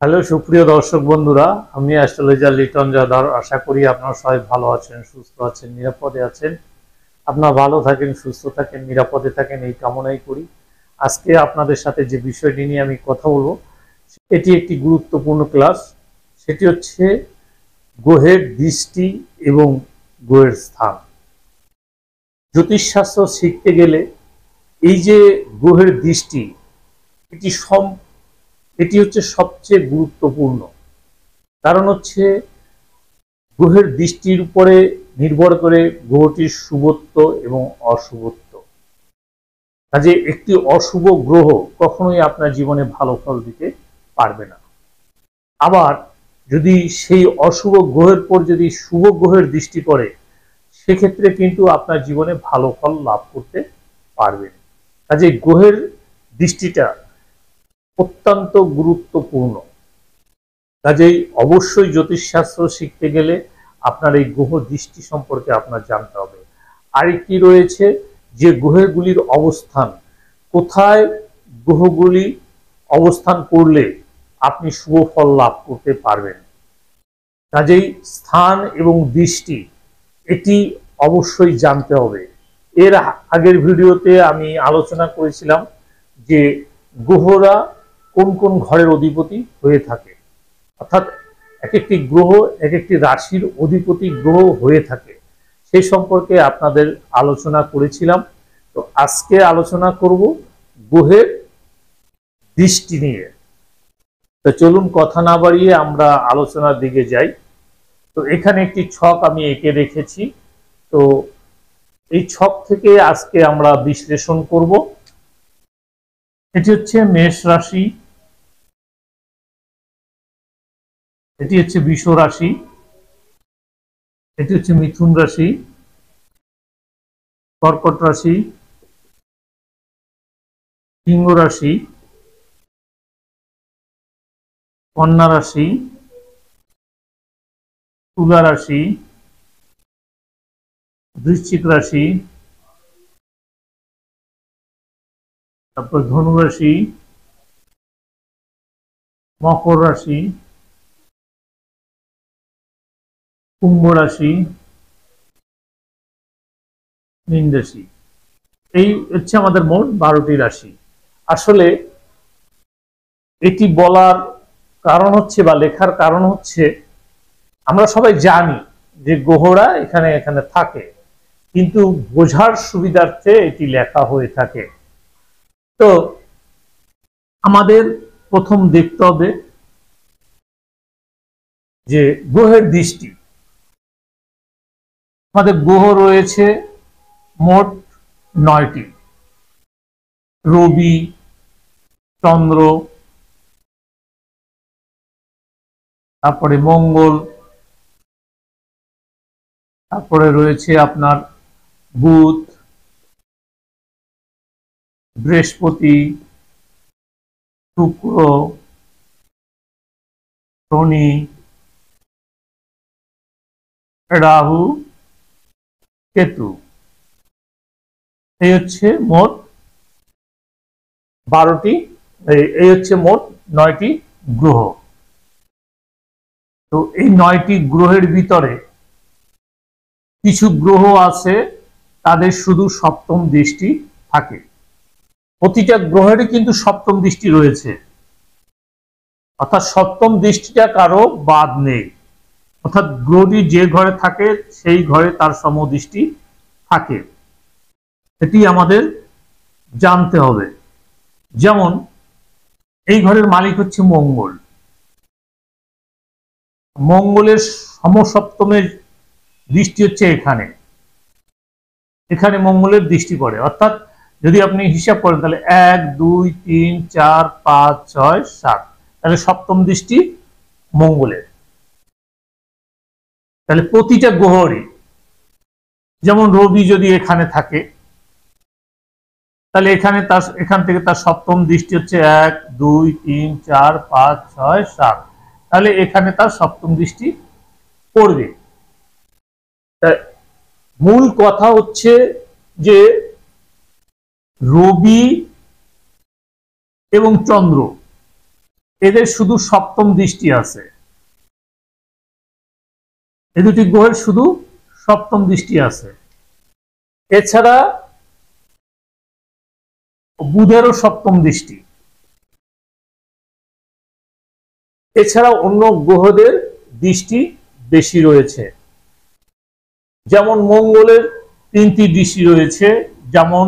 Hello সুপ্রিয় দর্শক বন্ধুরা, আমি অ্যাস্ট্রোলজার লিটন জাদার। আশা করি আপনারা সবাই ভালো আছেন, সুস্থ আছেন, নিরাপদে আছেন। আপনারা ভালো থাকেন, সুস্থ থাকেন, নিরাপদে থাকেন, এই কামনাই করি। আজকে আপনাদের সাথে যে বিষয়টি নিয়ে আমি কথা বলবো, এটি একটি গুরুত্বপূর্ণ ক্লাস। সেটি হচ্ছে গ্রহের দৃষ্টি এবং গ্রহের স্থান। জ্যোতিষশাস্ত্র শিখতে গেলে এই যে গ্রহের দৃষ্টি, এটি হচ্ছে সবচেয়ে গুরুত্বপূর্ণ। কারণ হচ্ছে গ্রহের দৃষ্টির উপরে নির্ভর করে গ্রহটির শুভত্ব এবং অশুভত্ব। কাজে একটি অশুভ গ্রহ কখনোই আপনার জীবনে ভালো ফল দিতে পারবে না। আবার যদি সেই অশুভ গ্রহের পর যদি শুভ গ্রহের দৃষ্টি পড়ে, সেক্ষেত্রে কিন্তু আপনার জীবনে ভালো ফল লাভ করতে পারবেন। কাজে গ্রহের দৃষ্টিটা অত্যন্ত গুরুত্বপূর্ণ। কাজেই অবশ্যই জ্যোতিষশাস্ত্র শিখতে গেলে আপনার এই গ্রহ দৃষ্টি সম্পর্কে আপনার জানতে হবে। আরেকটি রয়েছে যে গ্রহগুলির অবস্থান, কোথায় গ্রহগুলি অবস্থান করলে আপনি শুভ ফল লাভ করতে পারবেন। কাজেই স্থান এবং দৃষ্টি এটি অবশ্যই জানতে হবে। এর আগের ভিডিওতে আমি আলোচনা করেছিলাম যে গ্রহরা কোন কোন ঘরের অধিপতি হয়ে থাকে, অর্থাৎ এক একটি গ্রহ এক একটি রাশির অধিপতি গ্রহ হয়ে থাকে, সেই সম্পর্কে আপনাদের আলোচনা করেছিলাম। তো আজকে আলোচনা করব গ্রহের দৃষ্টি নিয়ে। তো চলুন কথা না বাড়িয়ে আমরা আলোচনার দিকে যাই। তো এখানে একটি ছক আমি এঁকে রেখেছি। তো এই ছক থেকে আজকে আমরা বিশ্লেষণ করব। এটি হচ্ছে মেষ রাশি, এটি হচ্ছে বৃষ রাশি, এটি হচ্ছে মিথুন রাশি, কর্কট রাশি, সিংহ রাশি, কন্যা রাশি, তুলা রাশি, বৃশ্চিক রাশি, তারপর ধনু রাশি, মকর রাশি, কুম্ভ রাশি, মীন রাশি। এই হচ্ছে আমাদের মোট 12টি রাশি। আসলে এটি বলার কারণ হচ্ছে বা লেখার কারণ হচ্ছে, আমরা সবাই জানি যে গ্রহরা এখানে এখানে থাকে, কিন্তু বোঝার সুবিধার্থে এটি লেখা হয়ে থাকে। তো আমাদের প্রথম দেখতে হবে যে গ্রহের দৃষ্টি। আমাদের গ্রহ রয়েছে মোট 9টি। রবি, চন্দ্র, তারপরে মঙ্গল, তারপরে রয়েছে আপনার বুধ, বৃহস্পতি, শুক্র, শনি, রাহু, কেতু। এই হচ্ছে মোট 12টি, এই হচ্ছে মোট 9টি গ্রহ। তো এই 9টি গ্রহের ভিতরে কিছু গ্রহ আছে তাদের শুধু সপ্তম দৃষ্টি থাকে। প্রতিটা গ্রহেরই কিন্তু সপ্তম দৃষ্টি রয়েছে, অর্থাৎ সপ্তম দৃষ্টিটা কারো বাদ নেই। অর্থাৎ গ্রহটি যে ঘরে থাকে সেই ঘরে তার সমদৃষ্টি থাকে। এটি আমাদের জানতে হবে। যেমন এই ঘরের মালিক হচ্ছে মঙ্গল। মঙ্গলের সমসপ্তমের দৃষ্টি হচ্ছে এখানে, এখানে মঙ্গলের দৃষ্টি পড়ে। অর্থাৎ যদি আপনি হিসাব করেন তাহলে 1 2 3 4 5 6 7, তাহলে সপ্তম দৃষ্টি মঙ্গলের। তাহলে প্রতিটা গ্রহরই, যেমন রবি যদি এখানে থাকে তাহলে এখান থেকে তার সপ্তম দৃষ্টি হচ্ছে 1 2 3 4 5 6 7, তাহলে এখানে তার সপ্তম দৃষ্টি পড়বে। মূল কথা হচ্ছে যে রবি এবং চন্দ্র এদের শুধু সপ্তম দৃষ্টি আছে, এই দুটি গ্রহের শুধু সপ্তম দৃষ্টি আছে। এছাড়া বুধেরও সপ্তম দৃষ্টি। এছাড়া অন্য গ্রহদের দৃষ্টি বেশি রয়েছে, যেমন মঙ্গলের 3টি দৃষ্টি রয়েছে। যেমন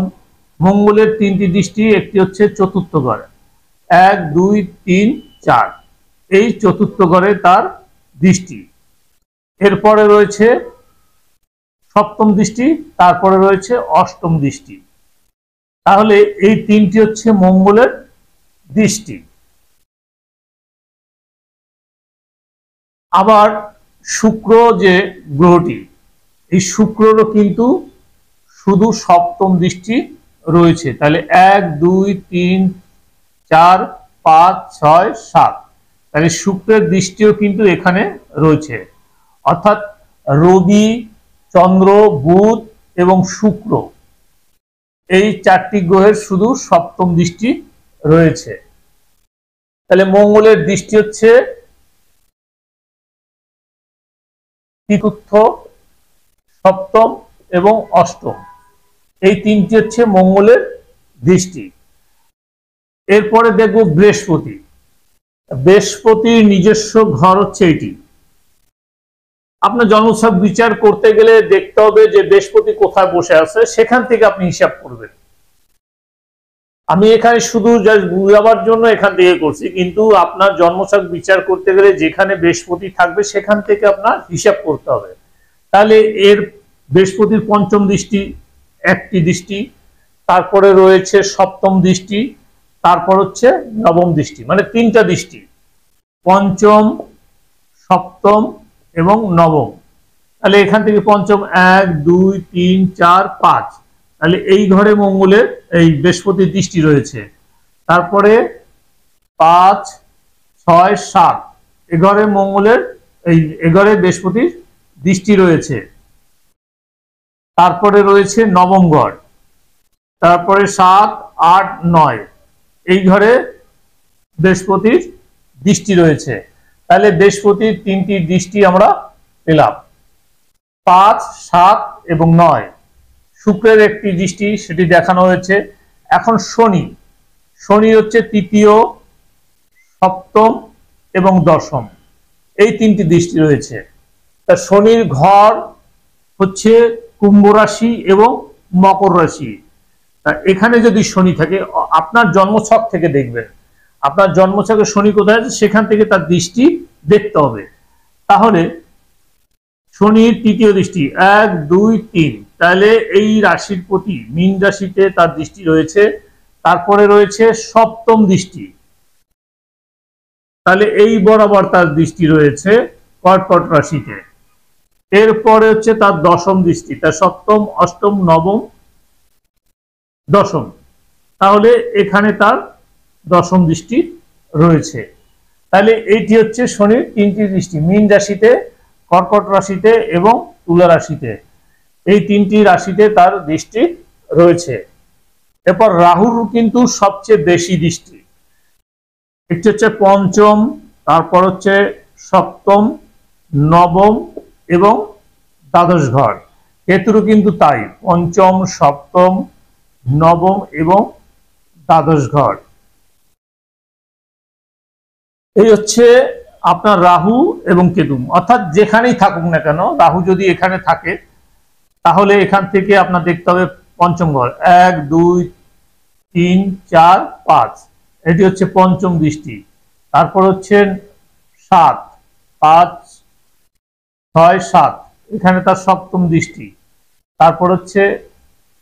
মঙ্গলের 3টি দৃষ্টি, একটি হচ্ছে চতুর্থ ঘরে, 1 2 3 4, এই চতুর্থ ঘরে তার দৃষ্টি। এরপরে রয়েছে সপ্তম দৃষ্টি, তারপরে রয়েছে অষ্টম দৃষ্টি। তাহলে এই 3টি হচ্ছে মঙ্গলের দৃষ্টি। আবার শুক্র যে গ্রহটি, এই শুক্রেরও কিন্তু শুধু সপ্তম দৃষ্টি রয়েছে। তাহলে 1 2 3 4 5 6 7, তাহলে শুক্রের দৃষ্টিও কিন্তু এখানে রয়েছে। অর্থাৎ রবি, চন্দ্র, বুধ এবং শুক্র, এই 4টি গ্রহের শুধু সপ্তম দৃষ্টি রয়েছে। তাহলে মঙ্গলের দৃষ্টি হচ্ছে চতুর্থ, সপ্তম এবং অষ্টম, এই 3টি হচ্ছে মঙ্গলের দৃষ্টি। এরপরে দেখব বৃহস্পতি। বৃহস্পতির নিজস্ব ঘর হচ্ছে এটি। আপনার জন্মছক বিচার করতে গেলে দেখতে হবে যে বৃহস্পতি কোথায় বসে আছে, সেখান থেকে আপনি হিসাব করবেন। আমি এখানে শুধু জাস্ট বুঝাবার জন্য এখান থেকে করছি, কিন্তু আপনার জন্মছক বিচার করতে গেলে যেখানে বৃহস্পতি থাকবে সেখান থেকে আপনার হিসাব করতে হবে। তাহলে এর বৃহস্পতির পঞ্চম দৃষ্টি একটি দৃষ্টি, তারপরে রয়েছে সপ্তম দৃষ্টি, তারপর হচ্ছে নবম দৃষ্টি, মানে 3টা দৃষ্টি, পঞ্চম, সপ্তম এবং নবম। তাহলে এখান থেকে পঞ্চম 1 2 3 4 5, তাহলে এই ঘরে মঙ্গলের এই বৃহস্পতির দৃষ্টি রয়েছে। তারপরে 5 6 7, এ ঘরে মঙ্গলের এ ঘরে বৃহস্পতির দৃষ্টি রয়েছে। তারপরে রয়েছে নবম ঘর, তারপরে 7 8 9, এই ঘরে বৃহস্পতির দৃষ্টি রয়েছে। তাহলে বৃহস্পতির 3টি দৃষ্টি আমরা পেলাম, 5 7 এবং 9। শুক্রের একটি দৃষ্টি, সেটি দেখানো হয়েছে। এখন শনি, শনি হচ্ছে তৃতীয়, সপ্তম এবং দশম, এই 3টি দৃষ্টি রয়েছে। তা শনির ঘর হচ্ছে কুম্ভ রাশি এবং মকর রাশি। এখানে যদি শনি থাকে, আপনার জন্মছক থেকে দেখবেন, আপনার জন্মছকে শনি কোথায় আছে সেখান থেকে তার দৃষ্টি দেখতে হবে। তাহলে শনির 3য় দৃষ্টি 1 2 3, তাহলে এই রাশির প্রতি মীন রাশিতে তার দৃষ্টি রয়েছে। তারপরে রয়েছে সপ্তম দৃষ্টি, তাহলে এই বরাবর তার দৃষ্টি রয়েছে কর্কট রাশিতে। এরপরে হচ্ছে তার দশম দৃষ্টি, তার সপ্তম, অষ্টম, নবম, দশম, তাহলে এখানে তার দশম দৃষ্টি রয়েছে। তাহলে এইটি হচ্ছে শনির 3টি দৃষ্টি, মীন রাশিতে, কর্কট রাশিতে এবং তুলা রাশিতে, এই 3টি রাশিতে তার দৃষ্টি রয়েছে। এরপর রাহুর কিন্তু সবচেয়ে বেশি দৃষ্টি, একটি হচ্ছে পঞ্চম, তারপর হচ্ছে সপ্তম, নবম এবং দ্বাদশ ঘর। কেতুরও কিন্তু তাই, পঞ্চম, সপ্তম, নবম এবং দ্বাদশ ঘর। এই হচ্ছে আপনার রাহু এবং কেতু, অর্থাৎ যেখানেই থাকুক না কেন, রাহু যদি এখানে থাকে তাহলে এখান থেকে আপনার দেখতে হবে পঞ্চম ঘর, 1 2 3 4 5, এটি হচ্ছে পঞ্চম দৃষ্টি। তারপর হচ্ছে 7 5 6 7, এখানে তার সপ্তম দৃষ্টি। তারপর হচ্ছে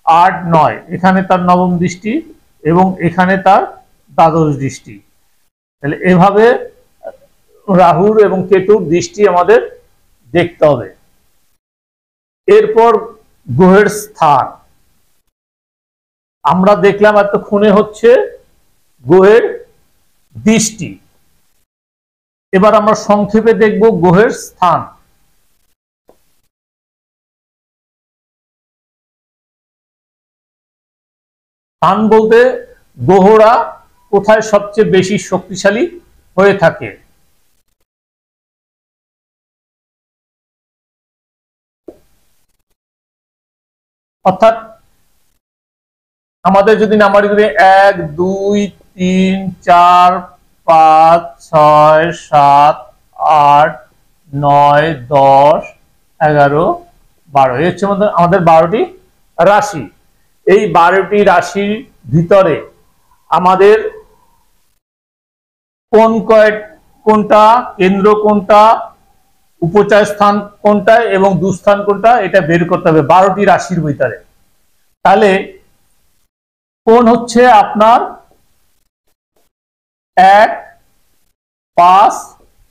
8 9, এখানে তার নবম দৃষ্টি এবং এখানে তার দ্বাদশ দৃষ্টি। তাহলে এভাবে রাহুর এবং কেতুর দৃষ্টি আমাদের দেখতে হবে। এরপর গ্রহের স্থান আমরা দেখলাম এতক্ষণে হচ্ছে গ্রহের দৃষ্টি। এবার আমরা সংক্ষেপে দেখব গ্রহের স্থান। স্থান বলতে গ্রহরা কোথায় সবচেয়ে বেশি শক্তিশালী হয়ে থাকে। অর্থাৎ আমাদের যদি নাম্বার করি 1 2 3 4 5 6 7 8 9 10 11 12 এই হচ্ছে আমাদের 12টি রাশি। এই 12টি রাশির ভিতরে আমাদের কোনটা, কেন্দ্র কোনটা, উপচয় স্থান কোনটা এবং দুস্থান কোনটা এটা বের করতে হবে 12টি রাশির ভিতরে। তাহলে কোন হচ্ছে আপনার 1 5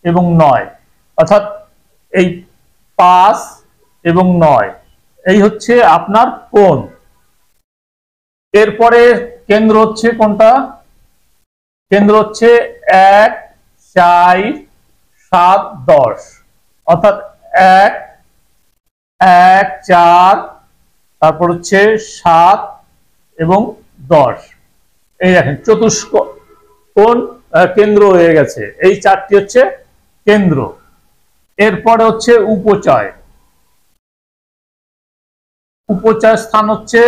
এবং 9, অর্থাৎ এই 5 এবং 9 এই হচ্ছে আপনার কোন। এরপরে কেন্দ্র হচ্ছে কোনটা, কেন্দ্র হচ্ছে 1 4 7 10, অর্থাৎ 1 1 4 তারপর হচ্ছে 7 এবং 10। এই দেখেন চতুষ্কোণ কেন্দ্র হয়ে গেছে, এই 4টি হচ্ছে কেন্দ্র। এরপরে হচ্ছে উপচয় স্থান হচ্ছে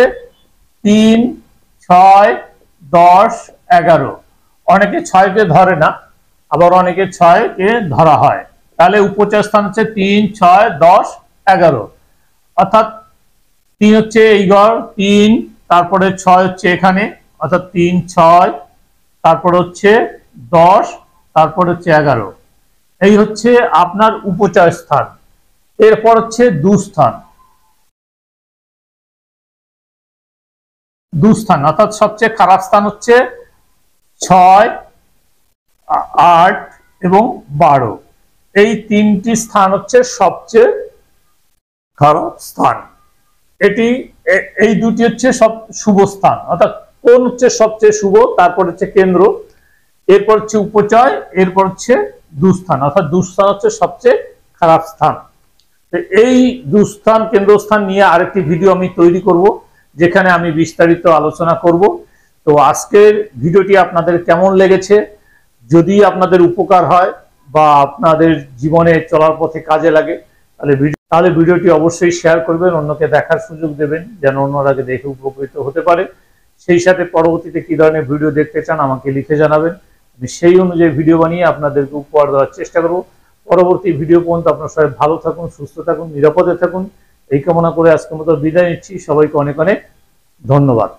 3 6 10 11। অনেকে 6কে ধরে না, আবার অনেকে 6কে ধরা হয়। তাহলে উপচয় স্থান হচ্ছে 3 6 10 11, অর্থাৎ 3 হচ্ছে এই ঘর 3, তারপরে 6 হচ্ছে এখানে, অর্থাৎ 3 6, তারপর হচ্ছে 10, তারপর হচ্ছে 11। এই হচ্ছে আপনার উপচয় স্থান। এরপর হচ্ছে দুস্থান, অর্থাৎ সবচেয়ে খারাপ স্থান হচ্ছে 6 8 এবং 12। এই 3টি স্থান হচ্ছে সবচেয়ে খারাপ স্থান। এই দুটি হচ্ছে সব শুভ স্থান, অর্থাৎ কোন হচ্ছে সবচেয়ে শুভ, তারপর হচ্ছে কেন্দ্র, এরপর হচ্ছে উপচয়, এরপর হচ্ছে দুস্থান, অর্থাৎ দুস্থান হচ্ছে সবচেয়ে খারাপ স্থান। এই দুস্থান কেন্দ্রস্থান নিয়ে আরেকটি ভিডিও আমি তৈরি করব, যেখানে আমি বিস্তারিত আলোচনা করব। তো আজকের ভিডিওটি আপনাদের কেমন লেগেছে, যদি আপনাদের উপকার হয় বা আপনাদের জীবনে চলার পথে কাজে লাগে তাহলে ভিডিওটি অবশ্যই শেয়ার করবেন, অন্যকে দেখার সুযোগ দেবেন যেন অন্যরা দেখে উপকৃত হতে পারে। সেই সাথে পরবর্তীতে কি ধরনের ভিডিও দেখতে চান আমাকে লিখে জানাবেন, আমি সেই অনুযায়ী ভিডিও বানিয়ে আপনাদেরকে উপহার দেওয়ার চেষ্টা করব। পরবর্তী ভিডিও পর্যন্ত আপনারা সবাই ভালো থাকুন, সুস্থ থাকুন, নিরাপদে থাকুন, এই কামনা করে আজকের মতো বিদায় নিচ্ছি। সবাইকে অনেক অনেক ধন্যবাদ।